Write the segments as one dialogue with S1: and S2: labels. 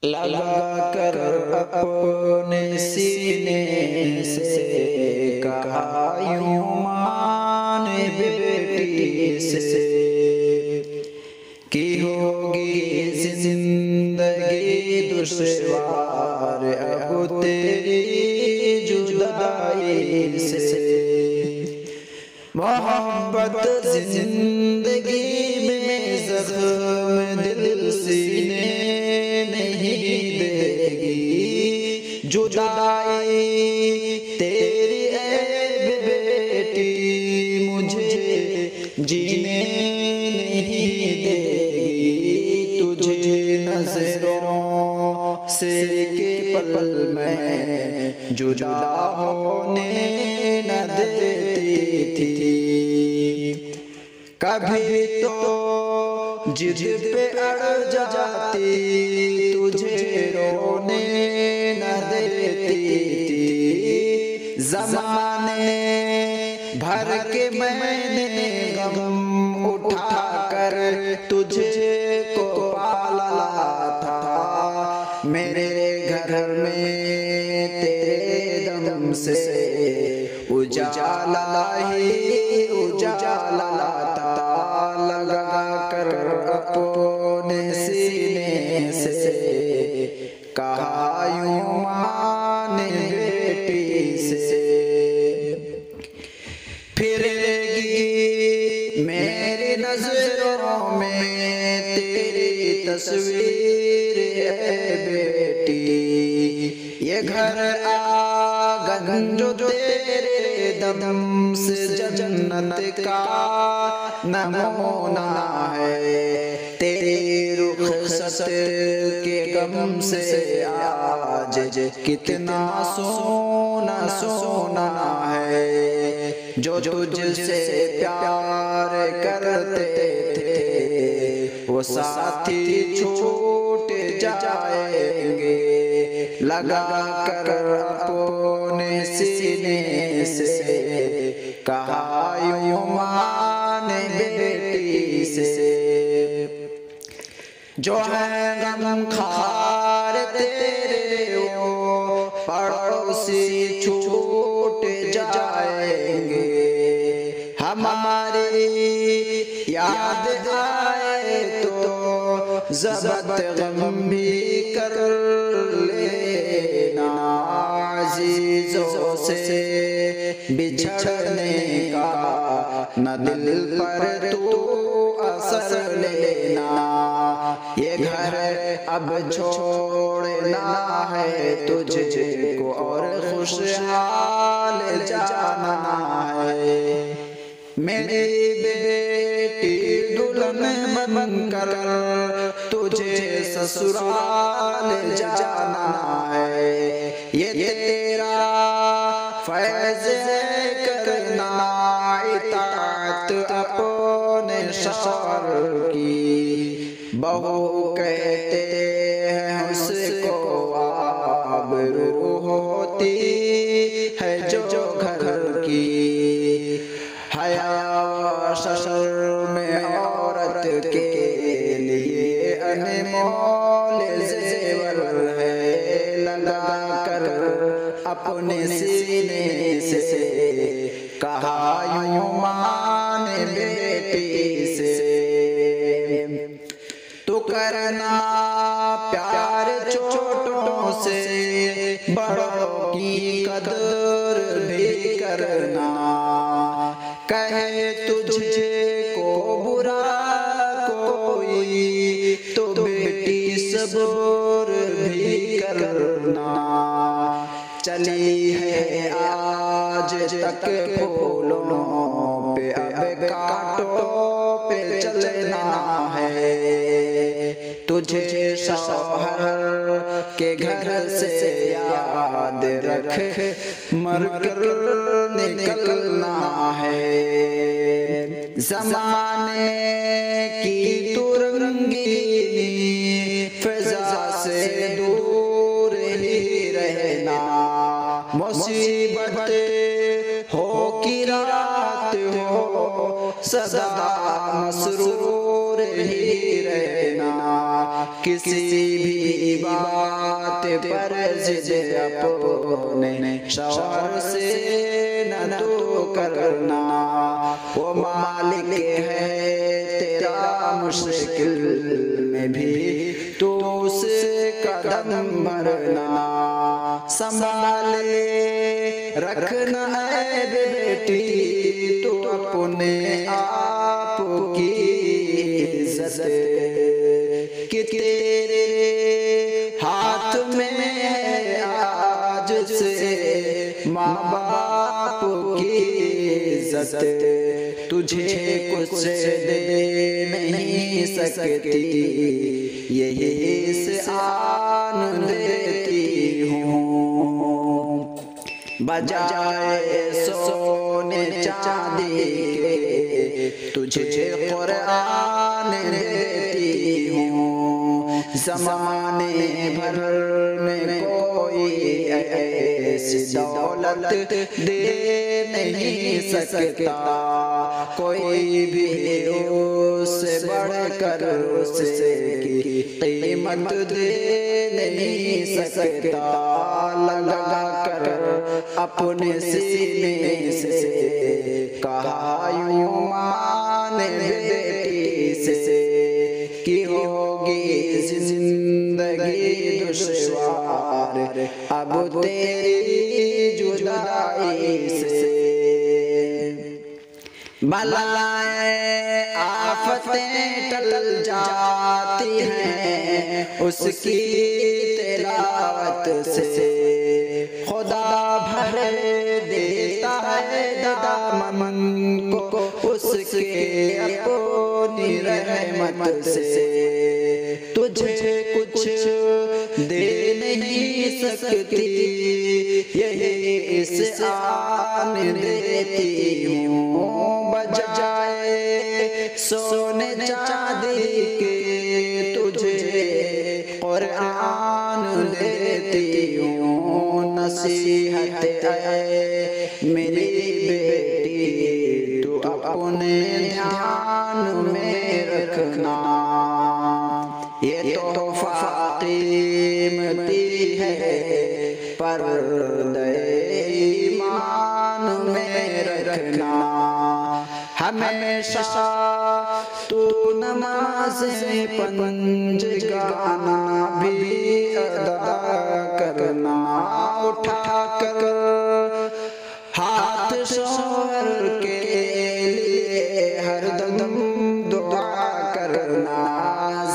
S1: लगा कर अपने सीने से कहा यूं मान बेटी से कि होगी जिंदगी दुश्वार अब तेरी जुदाई से। मोहब्बत जिंदगी में जख्म दिल सीने नहीं देगी, जुदाई तेरी ऐ बेटी मुझे जीने नहीं देगी। तुझे नजरों से के पल में जुदा होने न देती थी। कभी तो जिद पे अड़ जाती, तुझे रोने न देती थी। ज़माने भर के मैंने गम उठा कर तुझे को पाला था। मेरे घर में तेरे दम से उजाला ही उजाला था। लगा कर अपने सीने से कहा यूं मान बेटी से। फिरेगी मेरी नजरों में तेरी तस्वीर है बेटी। ये घर आंगन जो तेरे दम से जन्नत का नमूना है। तेरे रुखसत के गम से आज कितना सोना सोना है। जो तुझसे प्यार करते थे वो साथी छूट जाएंगे। लगा कर अपने सीने से कहा यूं मान बेटी से। जो है गम खार तेरे वो पड़ोसी छूट जाएंगे। हमारी याद आए तो ज़ब्त गम भी कर लेना। अज़ीज़ों से बिछड़ने का न दिल पर तू असर लेना। ये घर अब छोड़ना है तुझको और खुशहाल जाना है। मेरी बेटी दुल्हन बनकर तुझे ससुराल जाना है। ये तेरा फैज़ है करना इताअत अपने शौहर की। बहू कहते हैं उसको आबरू होती है जो घर की। हया शर्म में औरत के लिए अनमोल ज़ेवर है। लगा कर अपने सीने से कहा यूं मान बेटी से। तू करना प्यार छोटों से, बड़ों की कदर भी करना। कहे तुझे को बुरा कोई तो बेटी सब्र भी करना। चली है आज तक फूलों पे अब कांटों पे चलना है। तुझे शौहर के घर से याद रख मर कर निकलना है। ज़माने की तू रंगीनी फ़िज़ा से दूर ही रहना। मुसीबत हो कि रात हो सदा मसरूर ही रहना। किसी भी बात पर जिद अपने शौहर से न तो करना, वो मालिक है तेरा मुश्किल में भी तो उसे कदम भरना। संभाले रखना है बेटी तो अपने आप की इज्जत, कि तेरे हाथ में है आज से माँ बाप की इज्जत। तुझे कुछ दे नहीं सकती यही से आन देती हूँ, बजाए सोने चांदी के तुझे कुरान देती हूँ। ज़माने भर में कोई ऐसी दौलत दे नहीं सकता, कोई भी उससे बढ़कर उसे कीमत दे नहीं सकता। लगा कर अपने सीने से कहा यूं मान बेटी से, कि होगी जिंदगी दुश्वार अब तेरी जुदाई से। बलाएं आफतें टल जाती हैं उसकी तिलावत से, खुदा भर देता है दामन को उसके अपनी रहमत से। तुझे कुछ दे नहीं सकती यही इस आन देती हूँ, बजाए सोने चांदी के तुझे कुरान देती हूँ। नसीहत है मेरी बेटी तू अपने ध्यान में रखना, ये तोहफा कीमती है पर ईमान में रखना। हमेशा तू नमाज़े पंज गाना भी अदा करना, उठा कर हाथ शौहर के लिए हरदम दुआ करना।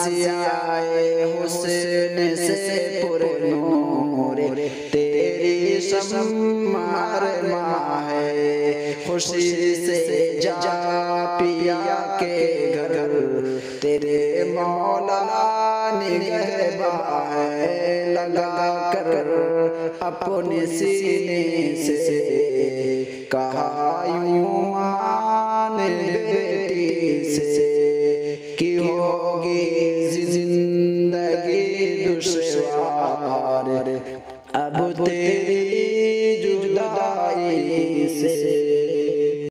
S1: ज़ियाए हुस्न से पुरनूर तेरी शम्मार माँ है, खुशी से जा पिया के घर तेरे मौला निगहबा है। लगा कर अपने सीने से कहा यूं मान बेटी से, कि हो